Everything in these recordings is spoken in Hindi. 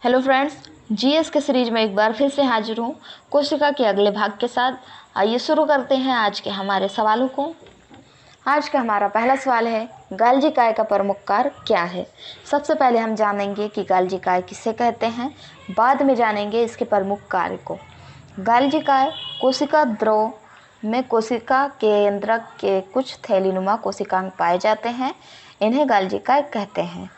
हेलो फ्रेंड्स, जीएस के सीरीज में एक बार फिर से हाजिर हूँ कोशिका के अगले भाग के साथ। आइए शुरू करते हैं आज के हमारे सवालों को। आज का हमारा पहला सवाल है, गाल्जी काय का प्रमुख कार्य क्या है। सबसे पहले हम जानेंगे कि गाल्जी काय किसे कहते हैं, बाद में जानेंगे इसके प्रमुख कार्य को। गाल्जी काय कोशिका द्रव में कोशिका केंद्रक के कुछ थैलीनुमा कोशिकांग पाए जाते हैं, इन्हें गाल्जी काय कहते हैं।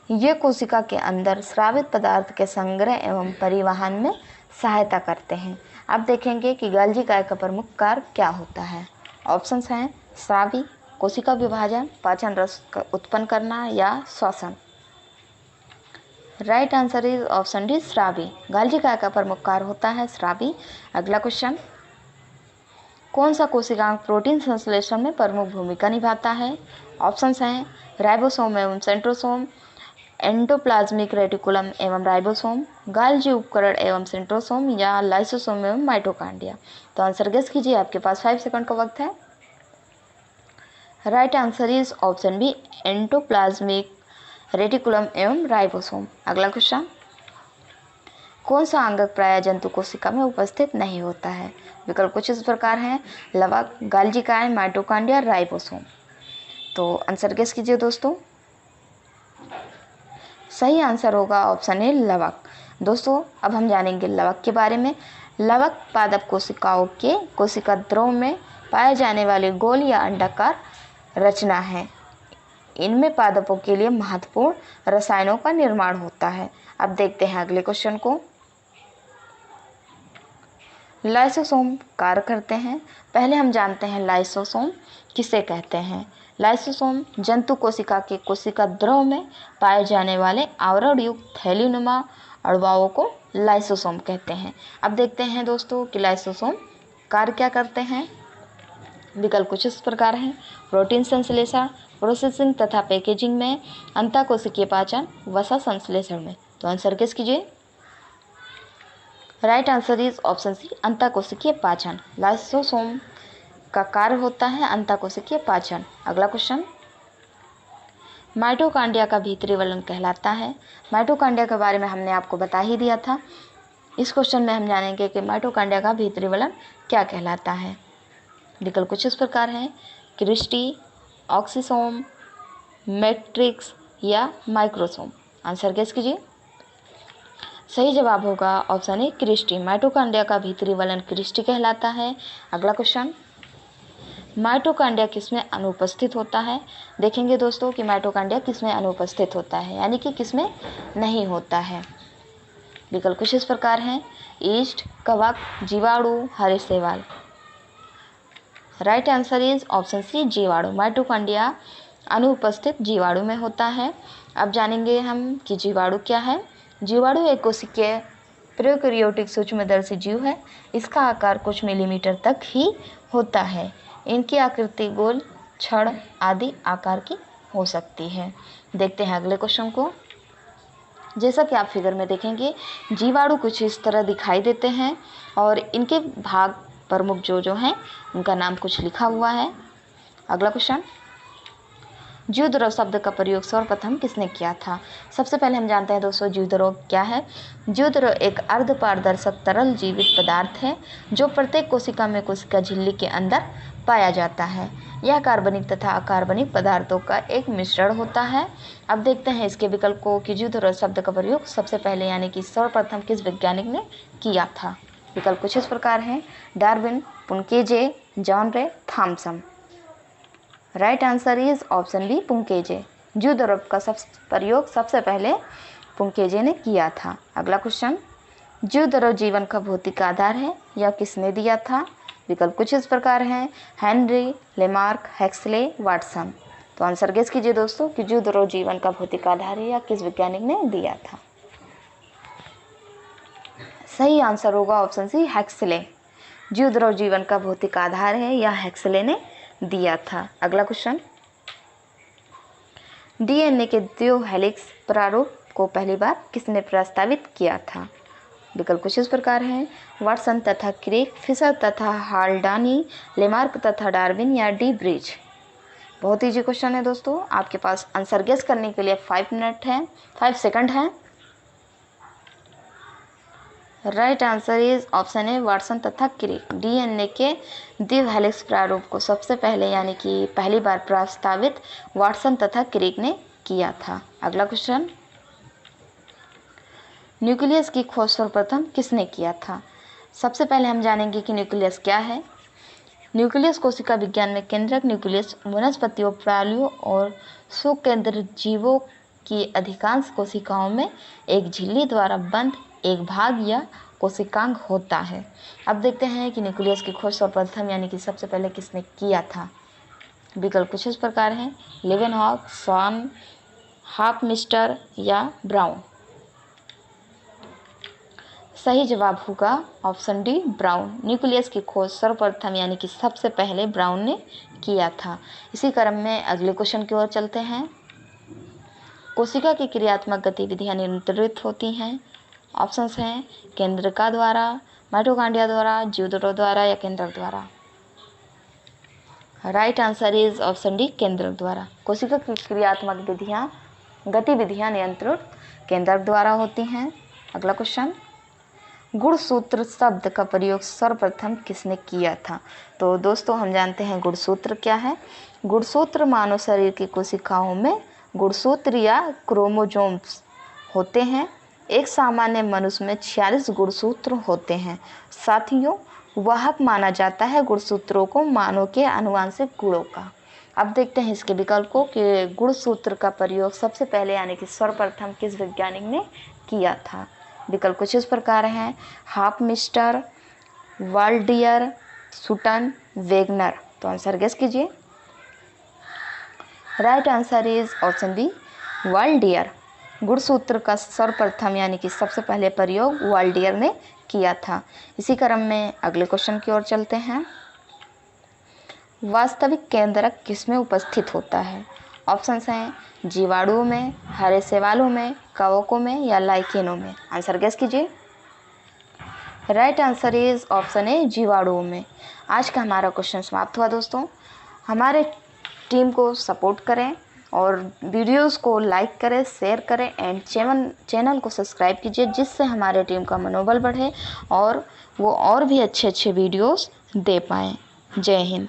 ये कोशिका के अंदर स्रावित पदार्थ के संग्रह एवं परिवहन में सहायता करते हैं। अब देखेंगे कि गाल्जी काय का प्रमुख कार्य क्या होता है। ऑप्शंस हैं स्रावी, कोशिका विभाजन, पाचन रस उत्पन्न करना या श्वसन। Right answer is option D स्रावी। गाल्जी काय का प्रमुख कार्य होता है स्रावी। अगला क्वेश्चन, कौन सा कोशिकांग प्रोटीन संश्लेषण में प्रमुख भूमिका निभाता है। ऑप्शंस हैं राइबोसोम एवं सेंट्रोसोम, एंडोप्लाज्मिक रेटिकुलम एवं राइबोसोम, गाल्जी उपकरण एवं सेंट्रोसोम या लाइसोसोम एवं माइटोकांड्रिया। तो आंसर गेस कीजिए, आपके पास 5 सेकंड का वक्त है। Right answer is option B endoplasmic reticulum एवं राइबोसोम। अगला क्वेश्चन, कौन सा अंगक प्राय जंतु कोशिका में उपस्थित नहीं होता है। विकल्प कुछ इस प्रकार हैं, लवक, गाल्जी काय, माइटोकांड्रिया, राइबोसोम। तो आंसर गेस कीजिए दोस्तों। सही आंसर होगा ऑप्शन ए लवक। दोस्तों अब हम जानेंगे लवक के बारे में। लवक पादप कोशिकाओं के कोशिका द्रव में पाए जाने वाले गोल या अंडाकार रचना है। इनमें पादपों के लिए महत्वपूर्ण रसायनों का निर्माण होता है। अब देखते हैं अगले क्वेश्चन को। लाइसोसोम कार्य करते हैं। पहले हम जानते हैं लाइसोसोम किसे कहते हैं। लाइसोसोम जंतु कोशिका के कोशिका द्रव में पाए जाने वाले आवरण युक्त थैलीनुमा अणुओं को लाइसोसोम कहते हैं। अब देखते हैं दोस्तों कि लाइसोसोम कार्य क्या करते हैं। विकल्प कुछ इस प्रकार हैं, प्रोटीन संश्लेषण, प्रोसेसिंग तथा पैकेजिंग में, अंतःकोशिकीय पाचन, वसा संश्लेषण में। तो आंसर गेस कीजिए। Right answer is option C अंतःकोशिकीय पाचन। लाइसोसोम का कार्य होता है अंतःकोशिकीय पाचन। अगला क्वेश्चन, माइटोकांड्रिया का भीतरी वलन कहलाता है। माइटोकांड्रिया के बारे में हमने आपको बता ही दिया था। इस क्वेश्चन में हम जानेंगे कि माइटोकांड्रिया का भीतरी वलन क्या कहलाता है। विकल्प कुछ इस प्रकार हैं, क्रिस्टी, ऑक्सीसोम, मैट्रिक्स या माइक्रोसोम। आंसर गेस कीजिए। सही जवाब होगा ऑप्शन ए क्रिस्टी। माइटोकांड्रिया का भीतरी वलन क्रिस्टी कहलाता है। अगला क्वेश्चन, माइटोकांड्रिया किसमें अनुपस्थित होता है। देखेंगे दोस्तों कि माइटोकांड्रिया किसमें अनुपस्थित होता है, यानी कि किसमें नहीं होता है। विकल्प कुछ इस प्रकार हैं, ईस्ट, कवक, जीवाणु, हरे शैवाल। Right answer is option C जीवाणु। माइटोकांड्रिया अनुपस्थित जीवाणु में होता है। अब जानेंगे हम कि जीवाणु क्या है। जीवाणु एक कोशिकीय प्रोकैरियोटिक सूक्ष्मदर्शी जीव है। इसका आकार कुछ मिलीमीटर तक ही होता है। इनकी आकृति गोल, छड़ आदि आकार की हो सकती है। देखते हैं अगले क्वेश्चन को। जैसा कि आप फिगर में देखेंगे, जीवाणु कुछ इस तरह दिखाई देते हैं और इनके भाग प्रमुख जो हैं उनका नाम कुछ लिखा हुआ है। अगला क्वेश्चन, जीवद्रव शब्द का प्रयोग सर्वप्रथम किसने किया था। सबसे पहले हम जानते हैं दोस्तों जीवद्रव क्या है। जीवद्रव एक अर्धपारदर्शक तरल जीवित पदार्थ है जो प्रत्येक कोशिका में कोशिका झिल्ली के अंदर पाया जाता है। यह कार्बनिक तथा अकार्बनिक पदार्थों का एक मिश्रण होता है। अब देखते हैं इसके विकल्प को कि जीवद्रव शब्द का प्रयोग सबसे पहले यानी कि सर्वप्रथम किस वैज्ञानिक ने किया था। विकल्प कुछ इस प्रकार हैं, Darwin, Purkinje, John Ray, Thomson. Right answer is option B Purkinje. जीवद्रव का प्रयोग सबसे पहले पुंकेजे ने किया था। अगला क्वेश्चन, जीवद्रव जीवन का भौतिक आधार है, यह किसने दिया था। विकल्प कुछ इस प्रकार हैं, हेनरी, लेमार्क, हेक्सले, वाटसन। तो आंसर गेस कीजिए दोस्तों कि जीवद्रव जीवन का भौतिक आधार है या किस वैज्ञानिक ने दिया था। सही आंसर होगा ऑप्शन सी हेक्सले। जीवद्रव जीवन का भौतिक आधार है या हेक्सले ने दिया था। अगला क्वेश्चन, डीएनए के द्वितीय हेलिक्स प्रारूप को पहली बार किसने प्रस्तावित किया था। विकल्प कुछ इस प्रकार हैं, वाटसन तथा क्रेग, फिशर तथा हाल्डानी, लेमार्क तथा डार्विन या डी ब्रिज। बहुत ईजी क्वेश्चन है दोस्तों। आपके पास आंसर गेस करने के लिए 5 सेकंड है। Right answer is option A Watson तथा क्रिक। डीएनए के द्विव हेलिक्स प्रारूप को सबसे पहले यानी कि पहली बार प्रस्तावित वाटसन तथा क्रिक ने किया था। अगला क्वेश्चन, न्यूक्लियस की खोज सर्वप्रथम किसने किया था? सबसे पहले हम जानेंगे कि न्यूक्लियस क्या है। न्यूक्लियस कोशिका विज्ञान में केंद्रक न्यूक्लियस वनस्पतियों, प्राणियों और सुकेंद्र जीवों की अधिकांश कोशिकाओं में एक झिल्ली द्वारा बंद एक भाग या कोशिकांग होता है। अब देखते हैं कि न्यूक्लियस की खोज सर्वप्रथम यानी कि सबसे पहले किसने किया था। विकल्प कुछ इस प्रकार हैं, लेवेनहॉक, स्वान, हॉफमिस्टर या ब्राउन। सही जवाब होगा ऑप्शन डी ब्राउन। न्यूक्लियस की खोज सर्वप्रथम यानी कि सबसे पहले ब्राउन ने किया था। इसी क्रम में अगले क्वेश्चन की ओर चलते हैं। कोशिका की क्रियात्मक गतिविधियां नियंत्रित होती हैं। ऑप्शंस हैं केंद्रका द्वारा, माइटोकॉन्ड्रिया द्वारा, जीवदरों द्वारा या केंद्रक द्वारा। Right answer is option D केंद्रक द्वारा। कोशिका की क्रियात्मक गतिविधियां नियंत्रित केंद्रक द्वारा होती हैं। अगला क्वेश्चन, गुणसूत्र शब्द का प्रयोग सर्वप्रथम किसने किया था? तो दोस्तों हम जानते हैं गुणसूत्र क्या है। गुणसूत्र मानव शरीर की कोशिकाओं में गुणसूत्र या क्रोमोसोम्स होते हैं। एक सामान्य मनुष्य में 46 गुणसूत्र होते हैं। साथियों, वाहक माना जाता है गुणसूत्रों को मानव के आनुवंशिक गुणों का। अब देखते हैं इसके विकल्प को कि गुणसूत्र का प्रयोग सबसे पहले यानी कि सर्वप्रथम किस वैज्ञानिक ने किया था। विकल्प कुछ इस प्रकार हैं, हॉफमिस्टर, वाल्डियर, सुटन, वेगनर। तो आंसर गेस कीजिए। Right answer is option B Waldeyer. गुणसूत्र का सर्वप्रथम यानी कि सबसे पहले प्रयोग वाल्डियर ने किया था। इसी क्रम में अगले क्वेश्चन की ओर चलते हैं। वास्तविक केंद्रक किसमें उपस्थित होता है? ऑप्शंस हैं जीवाणुओं में, हरे शैवालों में, कवकों में या लाइकेनों में। आंसर गेस कीजिए। Right answer is option A जीवाणुओं में। आज का हमारा क्वेश्चन समाप्त हुआ दोस्तों। हमारे टीम को सपोर्ट करें और वीडियोस को लाइक करें, शेयर करें एंड चैनल को सब्सक्राइब कीजिए, जिससे हमारे टीम का मनोबल बढ़े और वो और भी अच्छे वीडियोस दे पाएँ। जय हिंद।